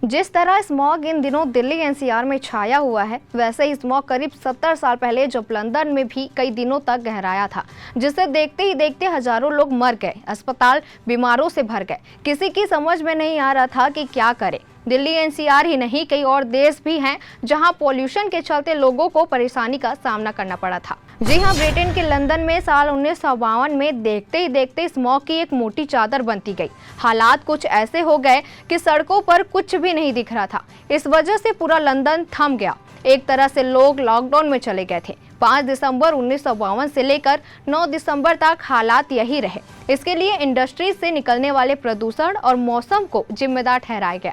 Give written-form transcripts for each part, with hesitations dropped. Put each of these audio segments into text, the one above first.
जिस तरह स्मॉग इन दिनों दिल्ली एनसीआर में छाया हुआ है, वैसे ही स्मॉग करीब 70 साल पहले जब लंदन में भी कई दिनों तक गहराया था, जिसे देखते ही देखते हजारों लोग मर गए, अस्पताल बीमारों से भर गए। किसी की समझ में नहीं आ रहा था कि क्या करे। दिल्ली एनसीआर ही नहीं, कई और देश भी हैं जहां पॉल्यूशन के चलते लोगों को परेशानी का सामना करना पड़ा था। जी हां, ब्रिटेन के लंदन में साल 1952 में देखते ही देखते स्मॉग की एक मोटी चादर बनती गई। हालात कुछ ऐसे हो गए कि सड़कों पर कुछ भी नहीं दिख रहा था। इस वजह से पूरा लंदन थम गया। एक तरह से लोग लॉकडाउन में चले गए थे। 5 दिसंबर 1952 से लेकर 9 दिसंबर तक हालात यही रहे। इसके लिए इंडस्ट्री से निकलने वाले प्रदूषण और मौसम को जिम्मेदार ठहराया गया।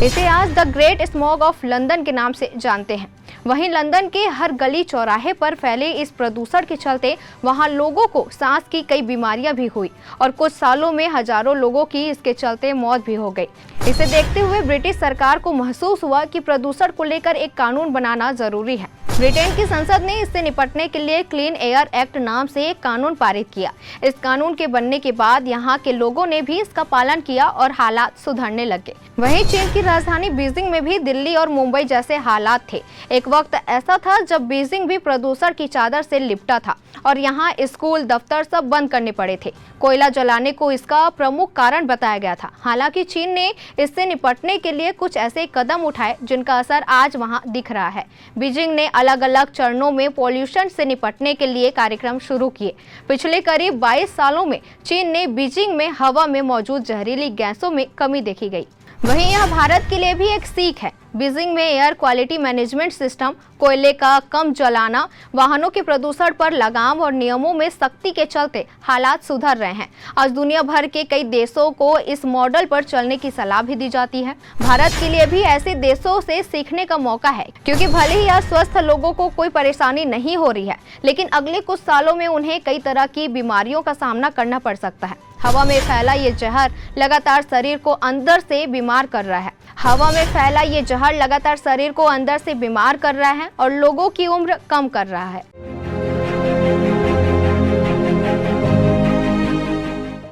इसे आज the great smog of London के नाम से जानते हैं। वहीं लंदन के हर गली चौराहे पर फैले इस प्रदूषण के चलते वहां लोगों को सांस की कई बीमारियां भी हुई और कुछ सालों में हजारों लोगों की इसके चलते मौत भी हो गई। इसे देखते हुए ब्रिटिश सरकार को महसूस हुआ कि प्रदूषण को लेकर एक कानून बनाना जरूरी है। ब्रिटेन की संसद ने इससे निपटने के लिए क्लीन एयर एक्ट नाम से एक कानून पारित किया। इस कानून के बनने के बाद यहाँ के लोगों ने भी इसका पालन किया और हालात सुधरने लगे। वहीं चीन की राजधानी बीजिंग में भी दिल्ली और मुंबई जैसे हालात थे। एक वक्त ऐसा था जब बीजिंग भी प्रदूषण की चादर से लिपटा था और यहाँ स्कूल दफ्तर सब बंद करने पड़े थे। कोयला जलाने को इसका प्रमुख कारण बताया गया था। हालांकि चीन ने इससे निपटने के लिए कुछ ऐसे कदम उठाए जिनका असर आज वहां दिख रहा है। बीजिंग ने अलग अलग चरणों में पॉल्यूशन से निपटने के लिए कार्यक्रम शुरू किए। पिछले करीब 22 सालों में चीन ने बीजिंग में हवा में मौजूद जहरीली गैसों में कमी देखी गई। वहीं यह भारत के लिए भी एक सीख है। बीजिंग में एयर क्वालिटी मैनेजमेंट सिस्टम, कोयले का कम जलाना, वाहनों के प्रदूषण पर लगाम और नियमों में सख्ती के चलते हालात सुधर रहे हैं। आज दुनिया भर के कई देशों को इस मॉडल पर चलने की सलाह भी दी जाती है। भारत के लिए भी ऐसे देशों से सीखने का मौका है, क्योंकि भले ही आज स्वस्थ लोगों को कोई परेशानी नहीं हो रही है, लेकिन अगले कुछ सालों में उन्हें कई तरह की बीमारियों का सामना करना पड़ सकता है। हवा में फैला ये जहर लगातार शरीर को अंदर से बीमार कर रहा है। हवा में फैला ये जहर लगातार शरीर को अंदर से बीमार कर रहा है और लोगों की उम्र कम कर रहा है।